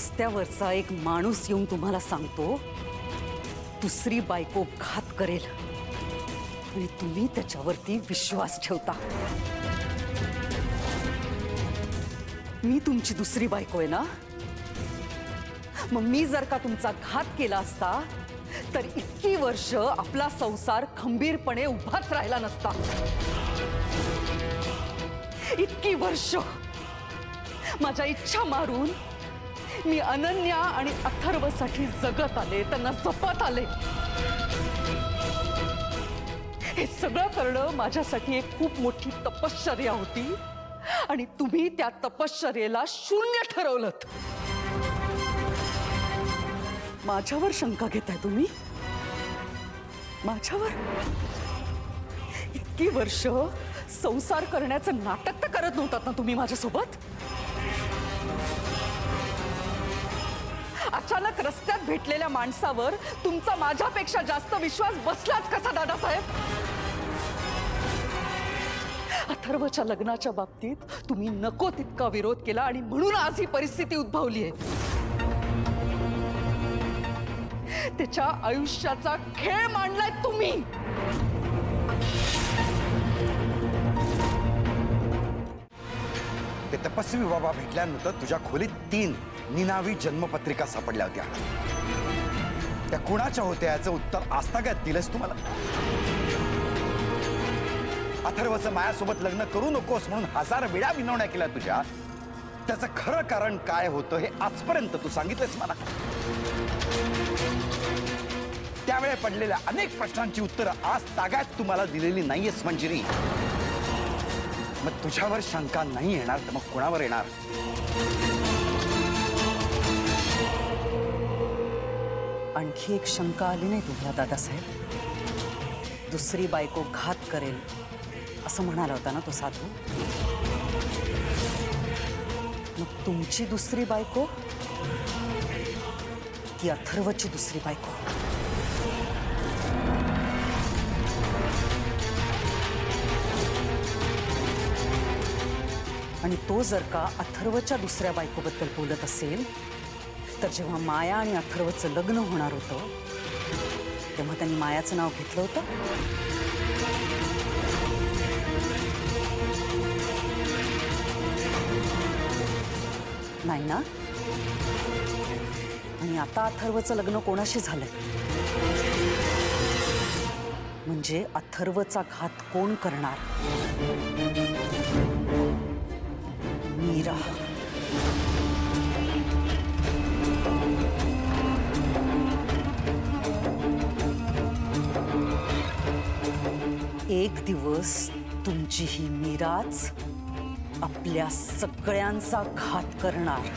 रस्त्यावरचा एक माणूस येऊन तुम्हाला सांगतो दुसरी बायको घात करेल आणि तुम्ही त्याच्यावरती विश्वास ठेवता। मी तुमची दुसरी बायको आहे ना, मग मी जर का तुमचा घात केला असता तर इतकी वर्ष आपला संसार खंबीरपणे उभाच राहिला नसता। इतकी वर्ष माझ्या इच्छा मारून मी अनन्या आणि अथर्वसाठी जगत आले, त्यांना जपत आले। हे सगळं करणं माझ्यासाठी एक खूप मोठी तपश्चर्या होती आणि तुम्ही त्या तपश्चर्येला शून्य ठरवलंत। माझ्यावर शंका घेताय तुम्ही? माझ्यावर? इतकी वर्ष संसार करण्याचं नाटक तर करत नव्हतात ना तुम्ही माझ्यासोबत? अचानक रस्त्यात भेटलेल्या माणसावर तुमचा माझ्यापेक्षा जास्त विश्वास बसलाच कसा दादासाहेब? अथर्वच्या लग्नाच्या बाबतीत तुम्ही नको तितका विरोध केला आणि म्हणून आज ही परिस्थिती उद्भवली आहे। त्याच्या आयुष्याचा खेळ मांडलाय तुम्ही। ते तपस्वी बाबा भेटल्यानंतर तुझ्या खोलीत 3 निनावी जन्मपत्रिका सापडल्या होत्या। त्या कुणाच्या होत्या याचं उत्तर आजतागत दिलंस तुम्हाला? अथर्वचं मायासोबत लग्न करू नकोस म्हणून 1000 वेळा विनवण्या केल्या तुझ्या। त्याचं खरं कारण काय होतं हे आजपर्यंत तू सांगितलंस मला। त्यावेळी पडलेल्या अनेक प्रश्नांची उत्तरं आज तागात तुम्हाला दिलेली नाहीयेस मंजिरी। मग तुझ्यावर शंका नाही येणार तर मग कोणावर येणार? आणखी एक शंका आली नाही तुम्हाला दादासाहेब? दुसरी बायको घात करेल असं म्हणाला होता ना तो साधू? मग तुमची दुसरी बायको की अथर्वची दुसरी बायको? आणि तो जर का अथर्वच्या दुसऱ्या बायकोबद्दल बोलत असेल तर जेव्हा माया आणि अथर्वचं लग्न होणार होतं तेव्हा त्यांनी मायाचं नाव घेतलं होतं? नाही ना? आणि आता अथर्वचं लग्न कोणाशी झालंय? म्हणजे अथर्वचा घात कोण करणार? मीरा। एक दिवस तुमची ही मीराच आपल्या सगळ्यांचा घात करणार।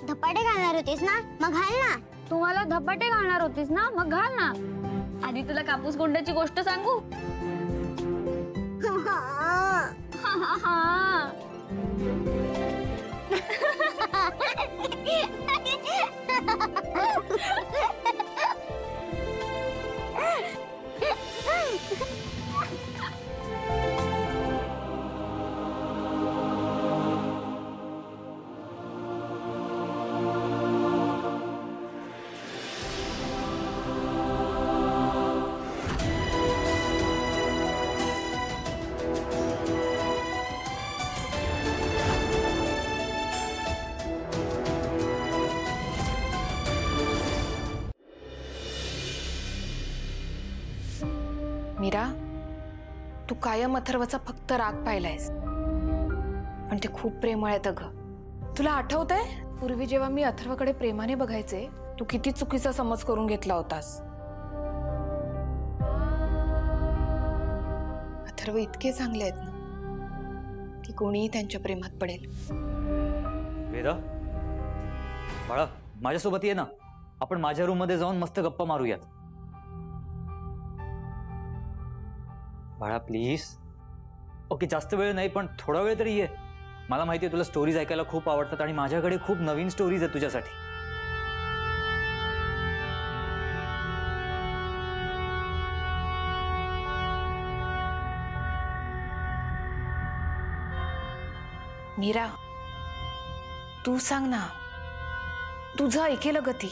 धपाटे घालणार होतीस ना, मग घाल ना। तू मला धपाटे घालणार होतीस ना, मग घाल ना। आधी तुला कापूस गोंड्याची गोष्ट सांगू? मीरा, तू कायम अथर्वचा फक्त राग पाहिलायस, पण ते खूप प्रेमळ आहेत अगं। तुला आठवतंय पूर्वी जेव्हा मी अथर्वकडे प्रेमाने बघायचे तू किती चुकीचा समज करून घेतला होतास। अथर्व इतके चांगले आहेत ना की कोणीही त्यांच्या प्रेमात पडेल। वेदा, बाळा माझ्यासोबत ये ना, आपण माझ्या रूम मध्ये जाऊन मस्त गप्पा मारूयात। बाळा प्लीज। ओके, जास्त वेळ नाही पण थोडा वेळ तरी ये. मला माहिती आहे तुला स्टोरीज ऐकायला खूप आवडतात आणि माझ्याकडे खूप नवीन स्टोरीज आहेत तुझ्यासाठी. मीरा, तू सांग ना, तुझं ऐकेल गती.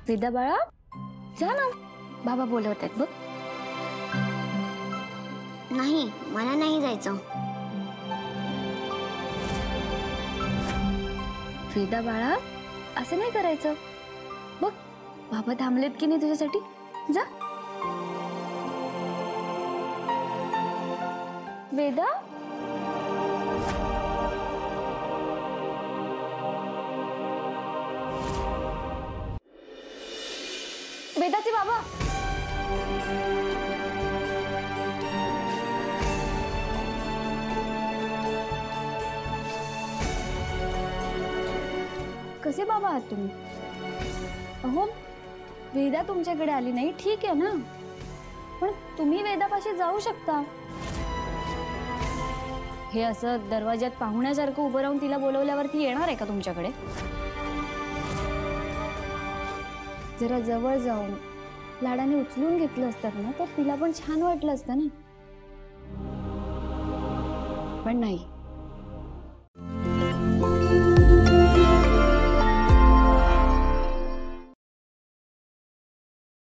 वेदा बाळा, जा ना, बाबा बोलवत आहेत बघ. नाही, मला नाही जायचं. वेदा बाळा, असं नाही करायचं. बघ बाबा थांबलेत की नाही तुझ्यासाठी. जा. वेदा, वेदाचे बाबा. कसे बाबा आहात तुम्ही? अहो, वेदा तुमच्याकडे आली नाही ठीक आहे ना, पण तुम्ही वेदापाशी जाऊ शकता. हे असं दरवाज्यात पाहुण्यासारखं उभं राहून तिला बोलवल्यावरती येणार आहे का तुमच्याकडे? जरा जवळ जाऊन लाडाने उचलून घेतलं असतं ना तर तिला पण छान वाटलं असतं ना. पण नाही,